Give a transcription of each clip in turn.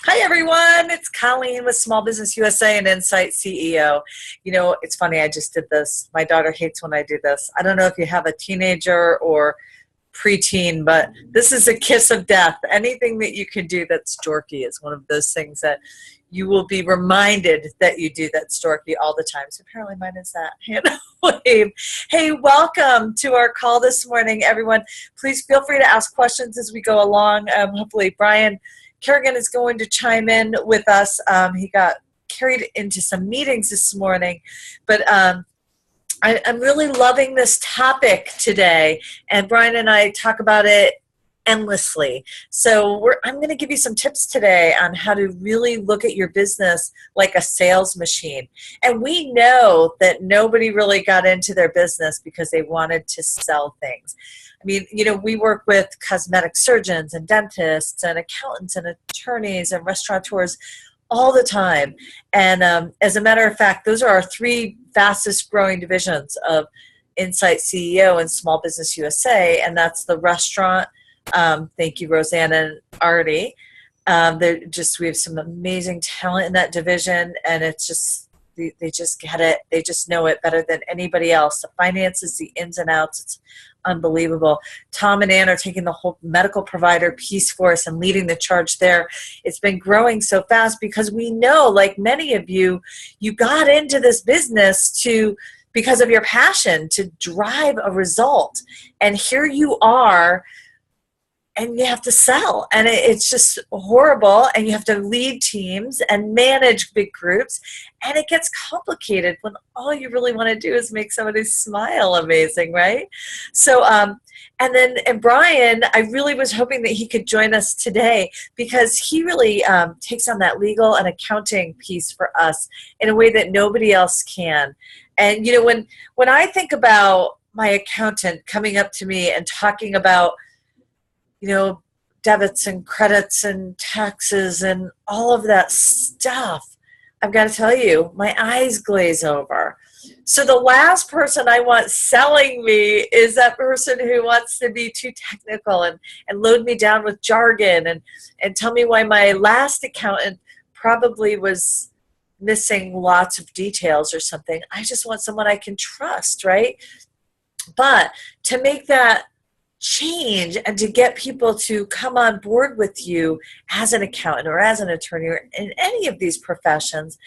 Hi, everyone. It's Colleen with Small Business USA and InsightCEO. You know, it's funny. I just did this. My daughter hates when I do this. I don't know if you have a teenager or preteen, but this is a kiss of death. Anything that you can do that's dorky is one of those things that you will be reminded that you do that's dorky all the time. So apparently mine is that hand wave. Hey, welcome to our call this morning, everyone. Please feel free to ask questions as we go along. Hopefully Brian Kerrigan is going to chime in with us. He got carried into some meetings this morning, but I'm really loving this topic today, and Brian and I talk about it endlessly. So I'm going to give you some tips today on how to really look at your business like a sales machine. And we know that nobody really got into their business because they wanted to sell things. I mean, you know, we work with cosmetic surgeons and dentists and accountants and attorneys and restaurateurs all the time. And as a matter of fact, those are our three fastest growing divisions of InsightCEO and Small Business USA. And that's the restaurant. Thank you, Roseanne and Artie. We have some amazing talent in that division, and it's just, they just get it. They just know it better than anybody else. The finances, the ins and outs, it's unbelievable. Tom and Ann are taking the whole medical provider piece for us and leading the charge there. It's been growing so fast because we know, like many of you, you got into this business because of your passion to drive a result. And here you are, and you have to sell, and it's just horrible, and you have to lead teams and manage big groups, and it gets complicated when all you really want to do is make somebody smile amazing, right? So, and Brian, I really was hoping that he could join us today because he really takes on that legal and accounting piece for us in a way that nobody else can. And, you know, when I think about my accountant coming up to me and talking about, you know, debits and credits and taxes and all of that stuff, I've got to tell you, my eyes glaze over. So the last person I want selling me is that person who wants to be too technical and load me down with jargon and tell me why my last accountant probably was missing lots of details or something. I just want someone I can trust, right? But to make that change and to get people to come on board with you as an accountant or as an attorney or in any of these professions,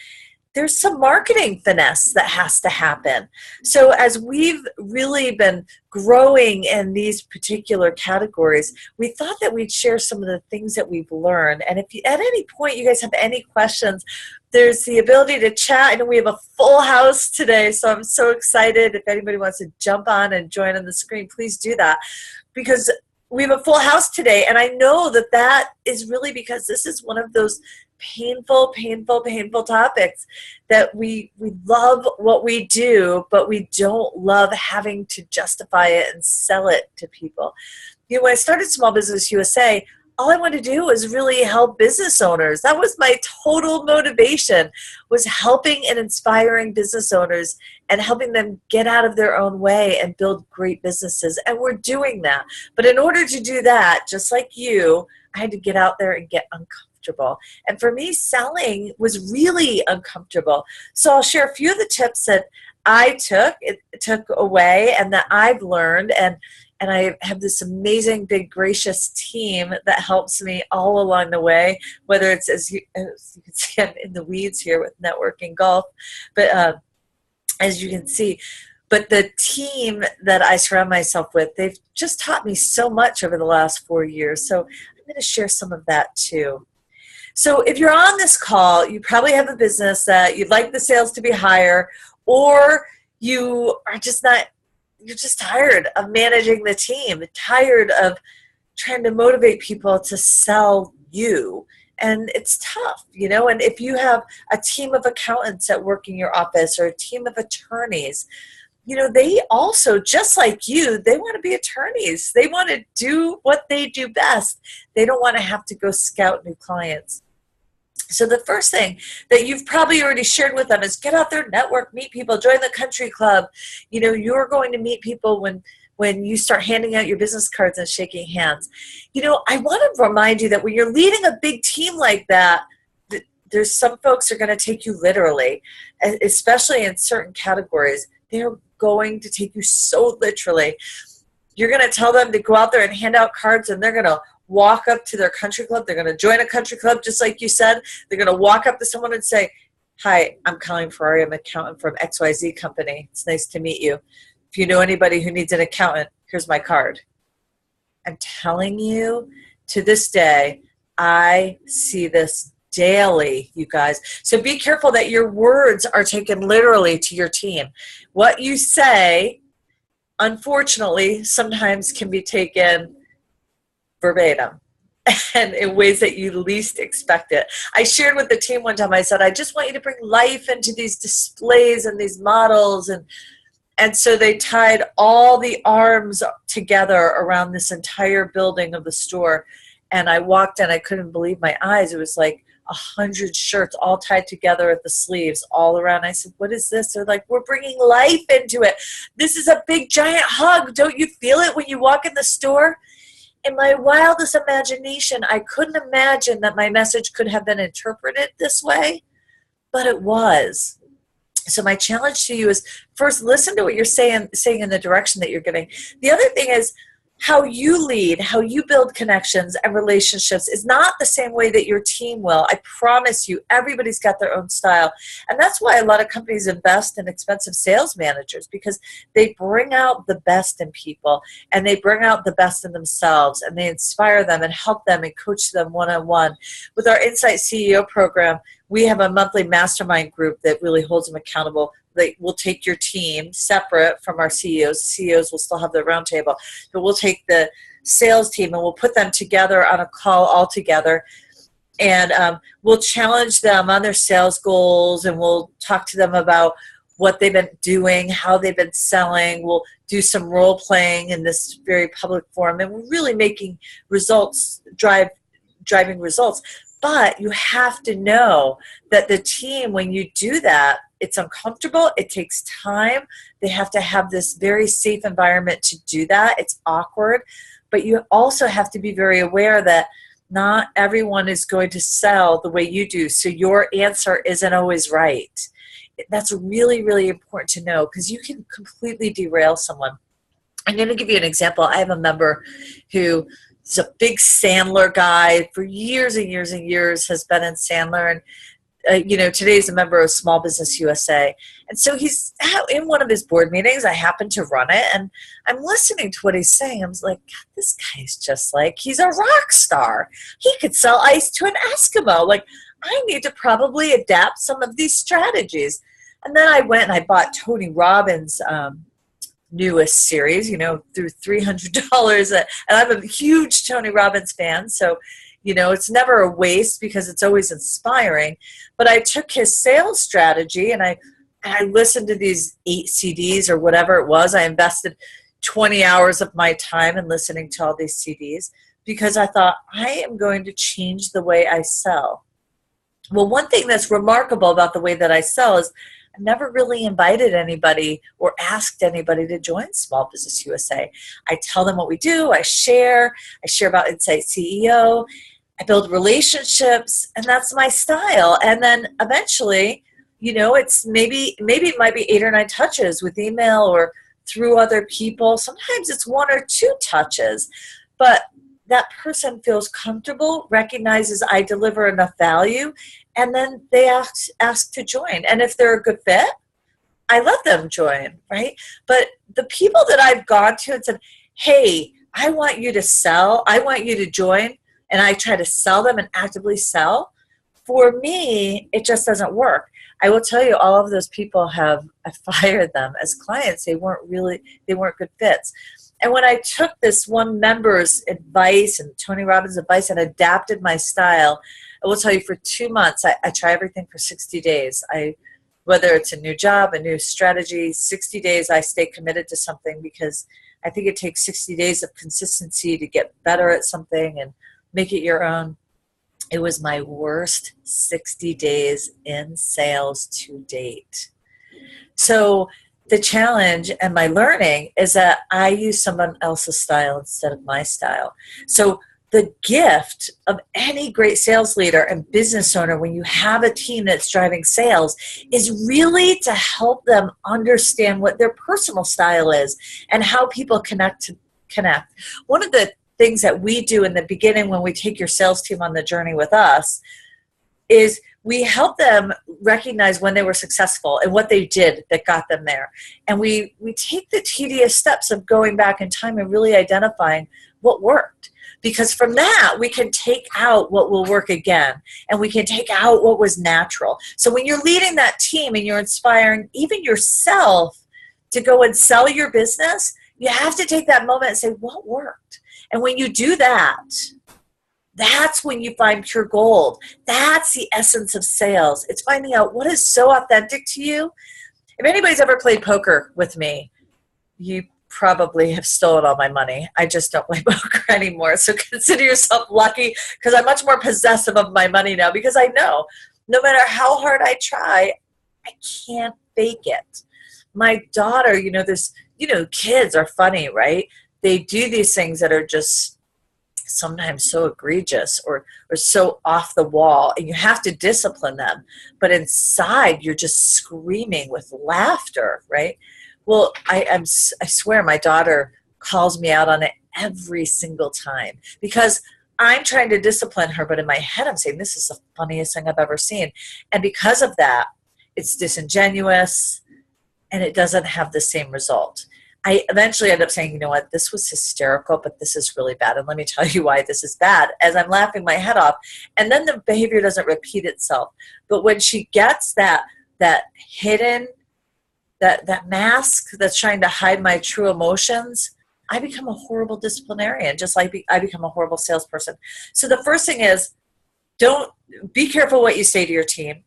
there's some marketing finesse that has to happen. So as we've really been growing in these particular categories, we thought that we'd share some of the things that we've learned. And if you, at any point you guys have any questions, there's the ability to chat. I know we have a full house today, so I'm so excited. If anybody wants to jump on and join on the screen, please do that, because we have a full house today. And I know that that is really because this is one of those painful topics that we love what we do, but we don't love having to justify it and sell it to people. You know, when I started Small Business USA, all I wanted to do was really help business owners. That was my total motivation, was helping and inspiring business owners and helping them get out of their own way and build great businesses. And we're doing that. But in order to do that, just like you, I had to get out there and get uncomfortable. And for me, selling was really uncomfortable. So I'll share a few of the tips that I took away and that I've learned, and I have this amazing, big, gracious team that helps me all along the way, whether it's, as you can see, I'm in the weeds here with networking golf, but as you can see, but the team that I surround myself with, they've just taught me so much over the last 4 years. So I'm going to share some of that too. So if you're on this call, you probably have a business that you'd like the sales to be higher, or you are just not, you're just tired of managing the team, tired of trying to motivate people to sell you. And it's tough, you know, and if you have a team of accountants that work in your office or a team of attorneys, you know, they also, just like you, they want to be attorneys. They want to do what they do best. They don't want to have to go scout new clients. So the first thing that you've probably already shared with them is get out there, network, meet people, join the country club. You know, you're going to meet people when when you start handing out your business cards and shaking hands. I want to remind you that when you're leading a big team like that, there's some folks who are going to take you literally, especially in certain categories. They're going to take you so literally. You're going to tell them to go out there and hand out cards, and they're going to walk up to their country club. They're going to join a country club, just like you said. They're going to walk up to someone and say, "Hi, I'm Colleen Ferrary. I'm an accountant from XYZ company. It's nice to meet you. If you know anybody who needs an accountant, here's my card." I'm telling you, to this day, I see this daily, you guys. So be careful that your words are taken literally to your team. What you say, unfortunately, sometimes can be taken verbatim and in ways that you least expect it. I shared with the team one time, I said, I just want you to bring life into these displays and these models. And so they tied all the arms together around this entire building of the store. And I walked in, I couldn't believe my eyes. It was like 100 shirts all tied together at the sleeves all around. I said, "What is this?" They're like, "We're bringing life into it. This is a big giant hug. Don't you feel it when you walk in the store?" In my wildest imagination, I couldn't imagine that my message could have been interpreted this way, but it was. So my challenge to you is, first, listen to what you're saying in the direction that you're giving. The other thing is, how you lead, how you build connections and relationships is not the same way that your team will. I promise you, everybody's got their own style. And that's why a lot of companies invest in expensive sales managers, because they bring out the best in people, and they bring out the best in themselves, and they inspire them and help them and coach them one-on-one. With our InsightCEO program, we have a monthly mastermind group that really holds them accountable. They will take your team separate from our CEOs. CEOs will still have their roundtable, but we'll take the sales team and we'll put them together on a call all together, and we'll challenge them on their sales goals, and we'll talk to them about what they've been doing, how they've been selling. We'll do some role playing in this very public forum, and we're really making results, driving results. But you have to know that the team, when you do that, it's uncomfortable. It takes time. They have to have this very safe environment to do that. It's awkward. But you also have to be very aware that not everyone is going to sell the way you do. So your answer isn't always right. That's really, really important to know, because you can completely derail someone. I'm going to give you an example. I have a member who is a big Sandler guy for years and years and years, has been in Sandler, and today he's a member of Small Business USA. And so he's in one of his board meetings. I happen to run it, and I'm listening to what he's saying. I was like, God, this guy's just like, he's a rock star. He could sell ice to an Eskimo. Like, I need to probably adapt some of these strategies. And then I went and I bought Tony Robbins' newest series, through $300. And I'm a huge Tony Robbins fan, so it's never a waste because it's always inspiring. But I took his sales strategy and I listened to these 8 CDs or whatever it was. I invested 20 hours of my time in listening to all these CDs because I thought, I am going to change the way I sell. Well, one thing that's remarkable about the way that I sell is I never really invited anybody or asked anybody to join Small Business USA. I tell them what we do. I share about InsightCEO. I build relationships, and that's my style. And then eventually, it's maybe it might be 8 or 9 touches with email or through other people. Sometimes it's 1 or 2 touches, but that person feels comfortable, recognizes I deliver enough value, and then they ask to join. And if they're a good fit, I let them join, right? But the people that I've gone to and said, hey, I want you to sell, I want you to join, and I try to sell them and actively sell, for me, it just doesn't work. I will tell you, all of those people I fired them as clients. They weren't good fits. And when I took this one member's advice and Tony Robbins' advice and adapted my style, I will tell you, for 2 months, I try everything for 60 days. Whether it's a new job, a new strategy, 60 days I stay committed to something, because I think it takes 60 days of consistency to get better at something and make it your own. It was my worst 60 days in sales to date. So the challenge and my learning is that I use someone else's style instead of my style. So the gift of any great sales leader and business owner when you have a team that's driving sales is really to help them understand what their personal style is and how people connect. One of the things that we do in the beginning when we take your sales team on the journey with us is we help them recognize when they were successful and what they did that got them there. And we take the tedious steps of going back in time and really identifying what worked. Because from that, we can take out what will work again, and we can take out what was natural. So when you're leading that team and you're inspiring even yourself to go and sell your business, you have to take that moment and say, what worked? And when you do that, that's when you find pure gold. That's the essence of sales. It's finding out what is so authentic to you. If anybody's ever played poker with me, you probably have stolen all my money. I just don't play poker anymore. So consider yourself lucky, because I'm much more possessive of my money now, because I know no matter how hard I try, I can't fake it. My daughter, kids are funny, right? They do these things that are just sometimes so egregious or so off the wall, and you have to discipline them. But inside, you're just screaming with laughter, right? Well, I swear my daughter calls me out on it every single time because I'm trying to discipline her, but in my head I'm saying, this is the funniest thing I've ever seen. And because of that, it's disingenuous and it doesn't have the same result. I eventually end up saying, you know what, this was hysterical, but this is really bad. And let me tell you why this is bad, as I'm laughing my head off. And then the behavior doesn't repeat itself. But when she gets that hidden, that mask that's trying to hide my true emotions, I become a horrible disciplinarian, just like I become a horrible salesperson. So the first thing is, don't be careful what you say to your team.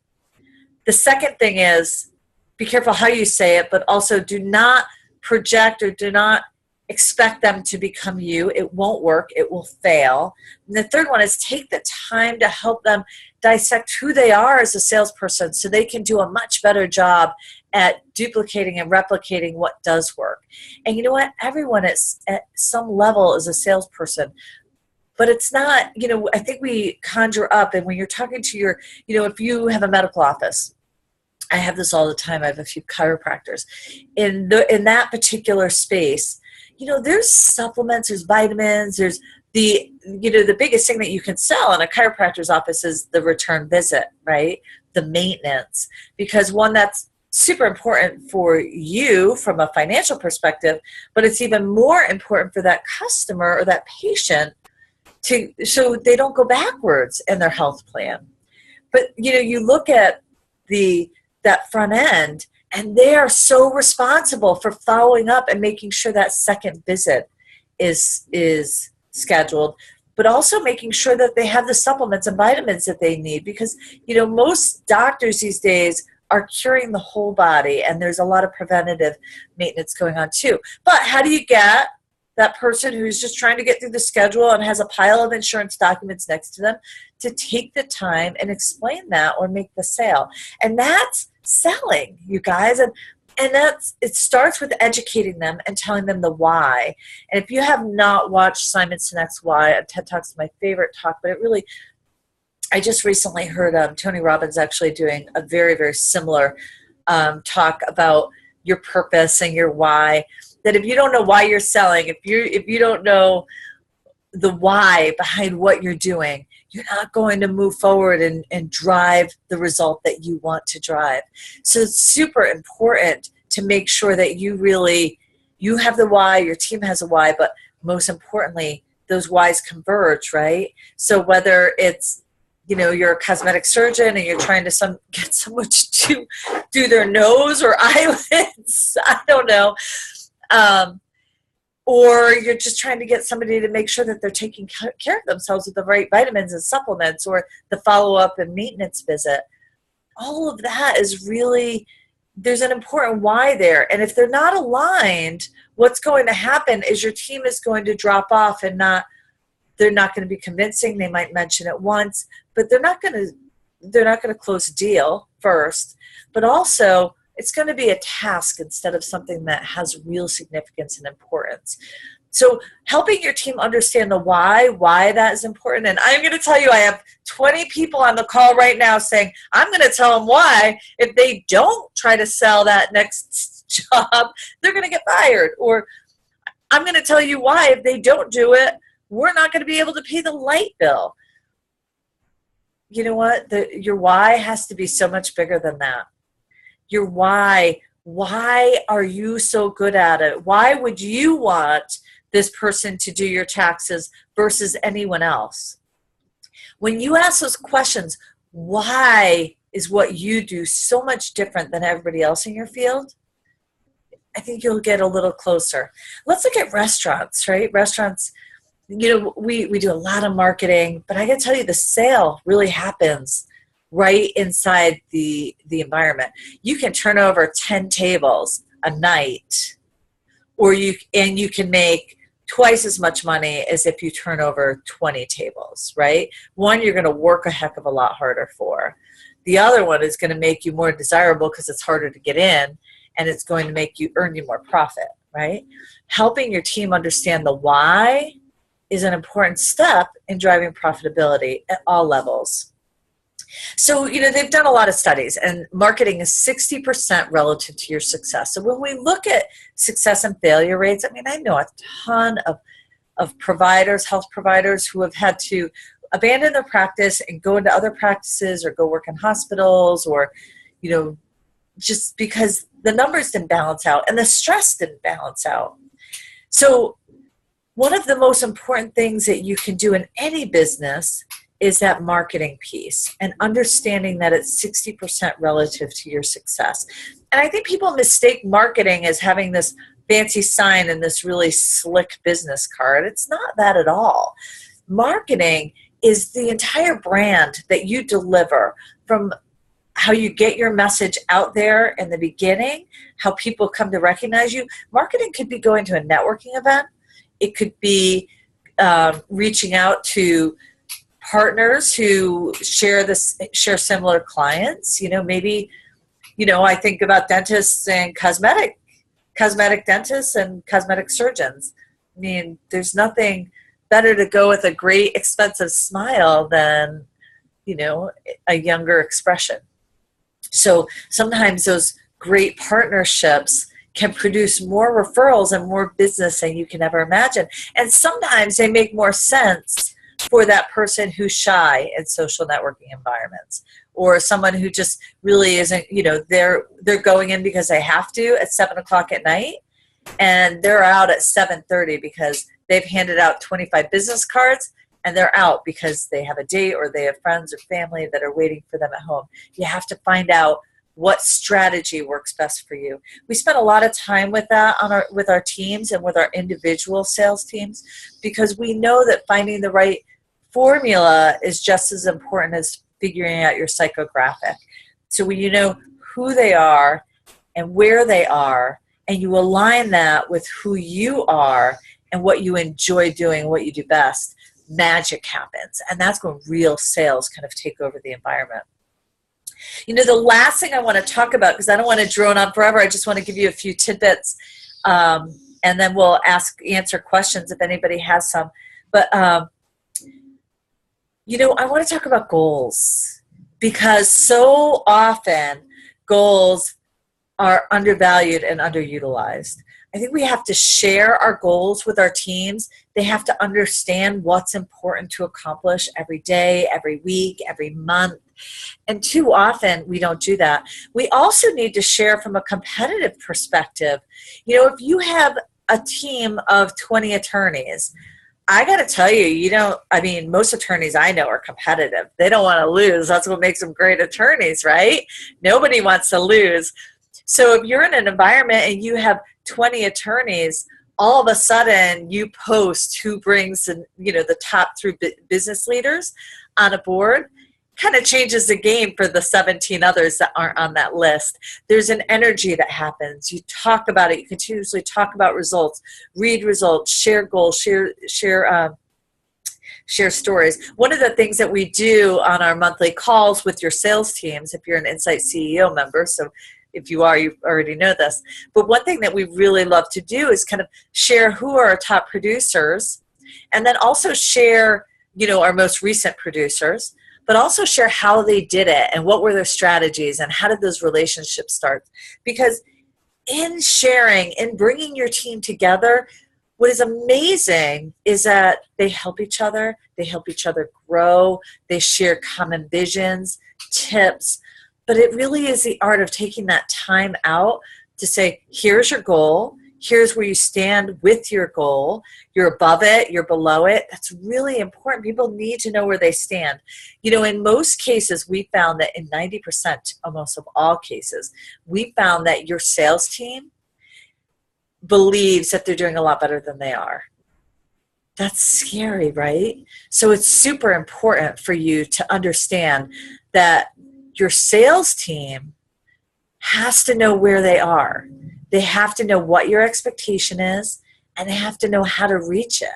The second thing is, be careful how you say it, but also do not project or do not expect them to become you. It won't work. It will fail. And the third one is take the time to help them dissect who they are as a salesperson so they can do a much better job at duplicating and replicating what does work. And you know what? Everyone at some level is a salesperson. But it's not, I think we conjure up, and when you're talking to your, if you have a medical office, I have this all the time. I have a few chiropractors. In that particular space, there's supplements, there's vitamins, there's the biggest thing that you can sell in a chiropractor's office is the return visit, right? The maintenance. Because one, that's super important for you from a financial perspective, but it's even more important for that customer or that patient so they don't go backwards in their health plan. But, you look at that front end, and they are so responsible for following up and making sure that second visit is scheduled, but also making sure that they have the supplements and vitamins that they need, because most doctors these days are curing the whole body, and there's a lot of preventative maintenance going on too. But how do you get that person who's just trying to get through the schedule and has a pile of insurance documents next to them to take the time and explain that or make the sale? And that's selling, you guys. And it starts with educating them and telling them the why. And if you have not watched Simon Sinek's Why, TED Talk's my favorite talk, but I just recently heard Tony Robbins actually doing a very, very similar talk about your purpose and your why. That if you don't know why you're selling, if you don't know the why behind what you're doing, you're not going to move forward and drive the result that you want to drive. So it's super important to make sure that you have the why, your team has a why, but most importantly, those whys converge, right? So whether it's, you're a cosmetic surgeon and you're trying to get someone to do their nose or eyelids, I don't know. Or you're just trying to get somebody to make sure that they're taking care of themselves with the right vitamins and supplements, or the follow-up and maintenance visit. All of that is really, there's an important why there. And if they're not aligned, what's going to happen is your team is going to drop off and they're not going to be convincing. They might mention it once, but they're not going to close a deal first. But also, It's going to be a task instead of something that has real significance and importance. So helping your team understand the why that is important. And I'm going to tell you, I have 20 people on the call right now saying, I'm going to tell them why. If they don't try to sell that next job, they're going to get fired. Or I'm going to tell you why. If they don't do it, we're not going to be able to pay the light bill. You know what? Your why has to be so much bigger than that. Your why are you so good at it? Why would you want this person to do your taxes versus anyone else? When you ask those questions, why is what you do so much different than everybody else in your field? I think you'll get a little closer. Let's look at restaurants, right? Restaurants, we do a lot of marketing, but I got to tell you, the sale really happens right inside the environment. You can turn over 10 tables a night, or you can make twice as much money as if you turn over 20 tables, right? One, you're going to work a heck of a lot harder for. The other one is going to make you more desirable because it's harder to get in, and it's going to make you earn you more profit, right? Helping your team understand the why is an important step in driving profitability at all levels. So, they've done a lot of studies, and marketing is 60% relative to your success. So when we look at success and failure rates, I know a ton of providers, health providers, who have had to abandon their practice and go into other practices or go work in hospitals, or, just because the numbers didn't balance out and the stress didn't balance out. So one of the most important things that you can do in any business is that marketing piece, and understanding that it's 60% relative to your success. And I think people mistake marketing as having this fancy sign and this really slick business card. It's not that at all. Marketing is the entire brand that you deliver, from how you get your message out there in the beginning, how people come to recognize you. Marketing could be going to a networking event. It could be reaching out to partners who share similar clients. Maybe, I think about dentists and cosmetic dentists and cosmetic surgeons. There's nothing better to go with a great expensive smile than, a younger expression. So sometimes those great partnerships can produce more referrals and more business than you can ever imagine. And sometimes they make more sense for that person who's shy in social networking environments, or someone who just really isn't, they're going in because they have to at 7:00 at night, and they're out at 7:30 because they've handed out 25 business cards, and they're out because they have a date or they have friends or family that are waiting for them at home. You have to find out what strategy works best for you. We spend a lot of time with that with our teams and with our individual sales teams, because we know that finding the right formula is just as important as figuring out your psychographic. So when you know who they are and where they are, and you align that with who you are and what you enjoy doing, what you do best, magic happens. And that's when real sales kind of take over the environment. The last thing I want to talk about, because I don't want to drone on forever, I just want to give you a few tidbits, and then we'll answer questions if anybody has some. But, I want to talk about goals, because so often goals are undervalued and underutilized. I think we have to share our goals with our teams. They have to understand what's important to accomplish every day, every week, every month. And too often we don't do that. We also need to share from a competitive perspective. If you have a team of 20 attorneys, I got to tell you, most attorneys I know are competitive. They don't want to lose. That's what makes them great attorneys, right? Nobody wants to lose. So if you're in an environment and you have 20 attorneys, all of a sudden you post who brings the top 3 business leaders on a board, kind of changes the game for the 17 others that aren't on that list. There's an energy that happens. You talk about it. You continuously talk about results, read results, share goals, share stories. One of the things that we do on our monthly calls with your sales teams, if you're an InsightCEO member, so if you are, you already know this. But one thing that we really love to do is kind of share who are our top producers, and then also share, you know, our most recent producers, but also share how they did it and what were their strategies and how did those relationships start. Because in sharing, in bringing your team together, what is amazing is that they help each other grow, they share common visions, tips, but it really is the art of taking that time out to say, here's your goal, here's where you stand with your goal, you're above it, you're below it. That's really important. People need to know where they stand. You know, in most cases, we found that in 90%, almost of all cases, we found that your sales team believes that they're doing a lot better than they are. That's scary, right? So it's super important for you to understand that your sales team has to know where they are. They have to know what your expectation is, and they have to know how to reach it.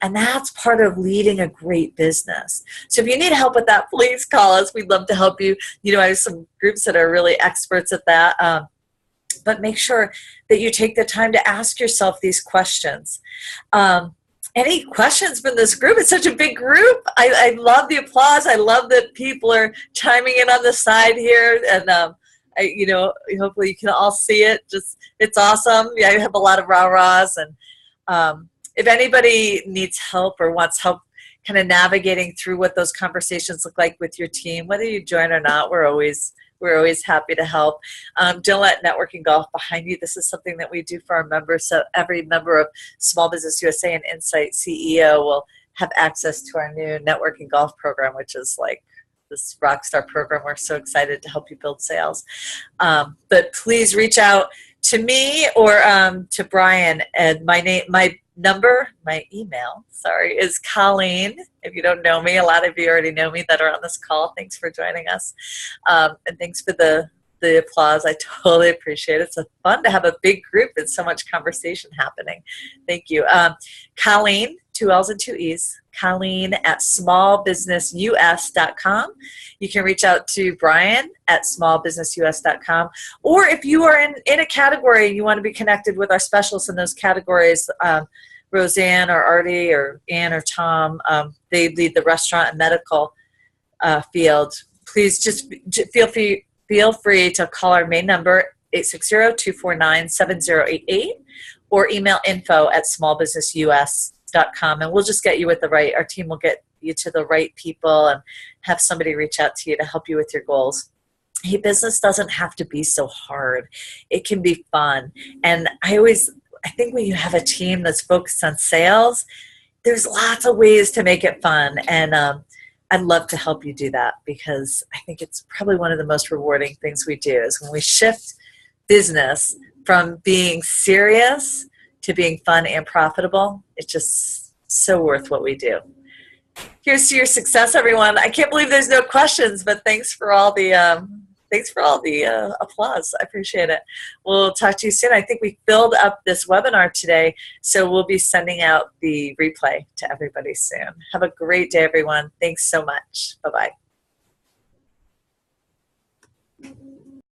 And that's part of leading a great business. So if you need help with that, please call us. We'd love to help you. You know, I have some groups that are really experts at that. But make sure that you take the time to ask yourself these questions. Any questions from this group? It's such a big group. I love the applause. I love that people are chiming in on the side here. And, you know, hopefully you can all see it. Just, it's awesome. Yeah, I have a lot of rah-rahs. And if anybody needs help or wants help kind of navigating through what those conversations look like with your team, whether you join or not, we're always happy to help. Don't let networking golf behind you. This is something that we do for our members. So every member of Small Business USA and InsightCEO will have access to our new networking golf program, which is like this rockstar program. We're so excited to help you build sales. But please reach out to me or to Brian. And my email, is Colleen. If you don't know me, a lot of you already know me that are on this call. Thanks for joining us. And thanks for the applause. I totally appreciate it. It's so fun to have a big group and so much conversation happening. Thank you. Colleen, 2 L's and 2 E's, Colleen at smallbusinessus.com. You can reach out to Brian at smallbusinessus.com. Or if you are in a category and you want to be connected with our specialists in those categories, Roseanne or Artie or Ann or Tom, they lead the restaurant and medical field. Please just feel free to call our main number, 860-249-7088, or email info@smallbusinessus.com, and we'll just get you with our team will get you to the right people and have somebody reach out to you to help you with your goals. Hey, business doesn't have to be so hard. It can be fun. And I think when you have a team that's focused on sales, there's lots of ways to make it fun. And I'd love to help you do that, because I think it's probably one of the most rewarding things we do is when we shift business from being serious to being fun and profitable. It's just so worth what we do. Here's to your success, everyone. I can't believe there's no questions, but thanks for all the applause. I appreciate it. We'll talk to you soon. I think we filled up this webinar today, so we'll be sending out the replay to everybody soon. Have a great day, everyone. Thanks so much. Bye-bye.